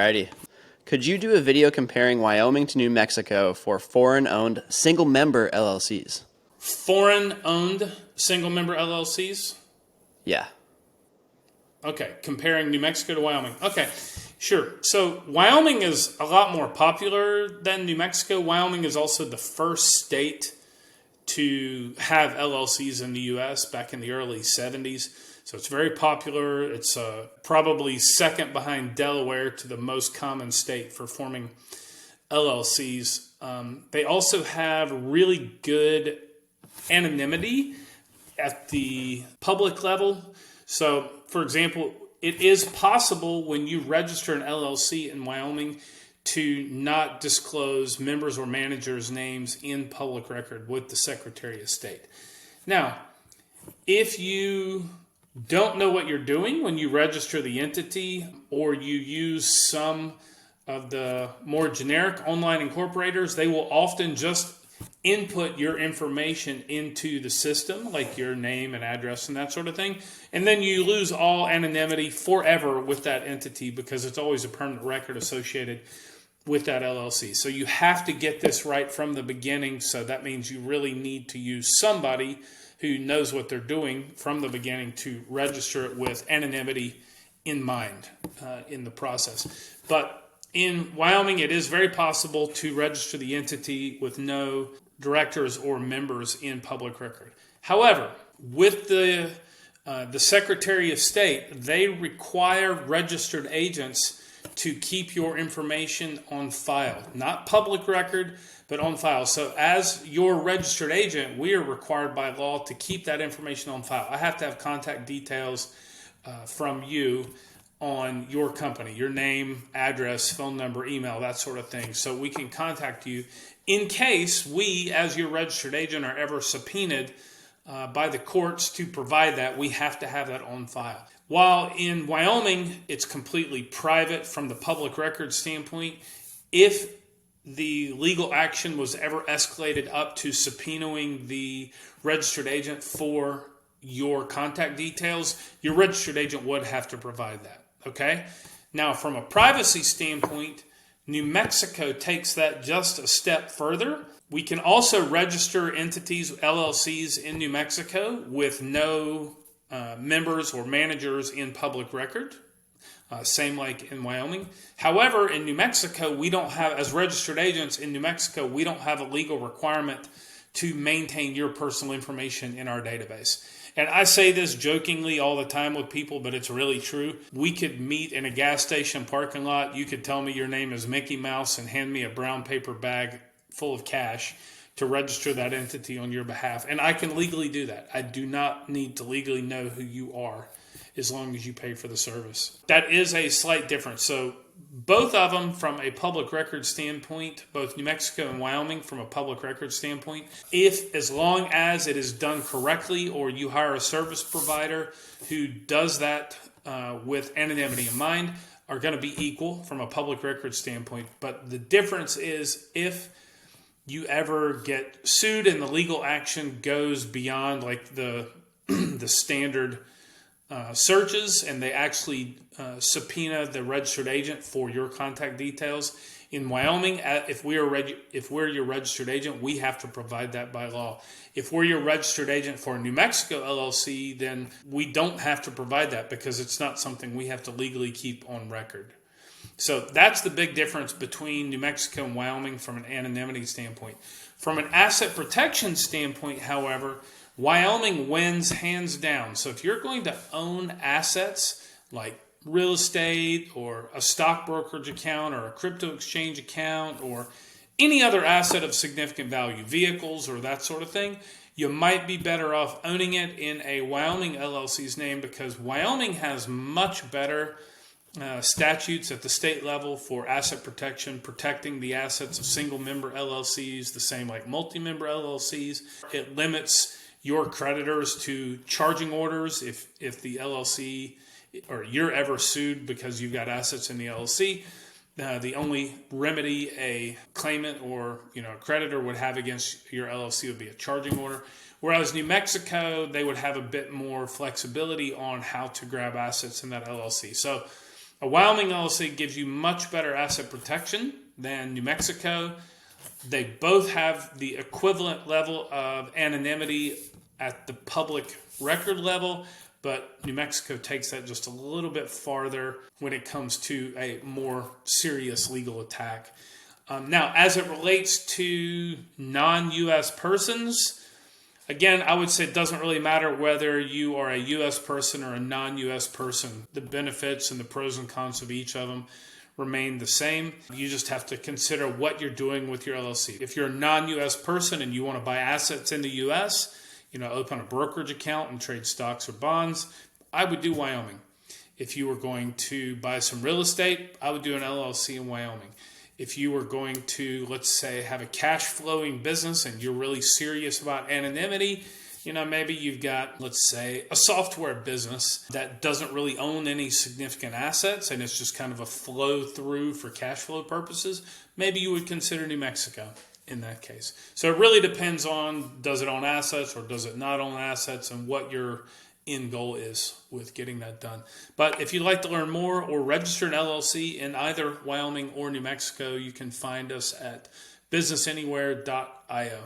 Alrighty. Could you do a video comparing Wyoming to New Mexico for foreign-owned single-member LLCs? Foreign-owned single-member LLCs? Yeah. Okay, comparing New Mexico to Wyoming. Okay, sure. So Wyoming is a lot more popular than New Mexico. Wyoming is also the first state to have LLCs in the U.S. back in the early 70s. So it's very popular. It's probably second behind Delaware to the most common state for forming LLCs. They also have really good anonymity at the public level. So, for example, it is possible when you register an LLC in Wyoming to not disclose members or managers' names in public record with the Secretary of State. Now, if you don't know what you're doing when you register the entity, or you use some of the more generic online incorporators, they will often just input your information into the system, like your name and address and that sort of thing. And then you lose all anonymity forever with that entity because it's always a permanent record associated with that LLC. So you have to get this right from the beginning. So that means you really need to use somebody who knows what they're doing from the beginning to register it with anonymity in mind in the process. But in Wyoming, it is very possible to register the entity with no directors or members in public record. However, with the Secretary of State, they require registered agents to keep your information on file, not public record, but on file. So as your registered agent, we are required by law to keep that information on file. I have to have contact details from you on your company, your name, address, phone number, email, that sort of thing, so we can contact you in case we, as your registered agent, are ever subpoenaed by the courts to provide that. We have to have that on file. While in Wyoming, it's completely private from the public record standpoint. If the legal action was ever escalated up to subpoenaing the registered agent for your contact details, your registered agent would have to provide that. Okay? Now, from a privacy standpoint, New Mexico takes that just a step further. We can also register entities, LLCs, in New Mexico with no members or managers in public record. Same like in Wyoming. However, in New Mexico, we don't have, as registered agents in New Mexico, we don't have a legal requirement to maintain your personal information in our database. And I say this jokingly all the time with people, but it's really true. We could meet in a gas station parking lot. You could tell me your name is Mickey Mouse and hand me a brown paper bag full of cash to register that entity on your behalf. And I can legally do that. I do not need to legally know who you are as long as you pay for the service. That is a slight difference. So both of them from a public record standpoint, both New Mexico and Wyoming from a public record standpoint, as long as it is done correctly, or you hire a service provider who does that with anonymity in mind, are going to be equal from a public record standpoint. But the difference is if you ever get sued and the legal action goes beyond like the standard searches, and they actually subpoena the registered agent for your contact details. In Wyoming, if we're your registered agent, we have to provide that by law. If we're your registered agent for a New Mexico LLC, then we don't have to provide that because it's not something we have to legally keep on record. So that's the big difference between New Mexico and Wyoming from an anonymity standpoint. From an asset protection standpoint, however, Wyoming wins hands down. So if you're going to own assets like real estate or a stock brokerage account or a crypto exchange account or any other asset of significant value, vehicles or that sort of thing, you might be better off owning it in a Wyoming LLC's name because Wyoming has much better statutes at the state level for asset protection, protecting the assets of single-member LLCs, the same like multi-member LLCs. It limits your creditors to charging orders if the LLC or you're ever sued because you've got assets in the LLC. The only remedy a claimant or a creditor would have against your LLC would be a charging order. Whereas New Mexico, they would have a bit more flexibility on how to grab assets in that LLC. So A Wyoming LLC gives you much better asset protection than New Mexico. They both have the equivalent level of anonymity at the public record level, but New Mexico takes that just a little bit farther when it comes to a more serious legal attack. Now, as it relates to non-U.S. persons, again, I would say it doesn't really matter whether you are a U.S. person or a non-U.S. person. The benefits and the pros and cons of each of them remain the same. You just have to consider what you're doing with your LLC. If you're a non-U.S. person and you want to buy assets in the U.S., open a brokerage account and trade stocks or bonds, I would do Wyoming. If you were going to buy some real estate, I would do an LLC in Wyoming. If you were going to, let's say, have a cash flowing business and you're really serious about anonymity, maybe you've got, let's say, a software business that doesn't really own any significant assets and it's just kind of a flow through for cash flow purposes, maybe you would consider New Mexico in that case. So it really depends on, does it own assets or does it not own assets, and what your end goal is with getting that done. But if you'd like to learn more or register an LLC in either Wyoming or New Mexico, you can find us at businessanywhere.io.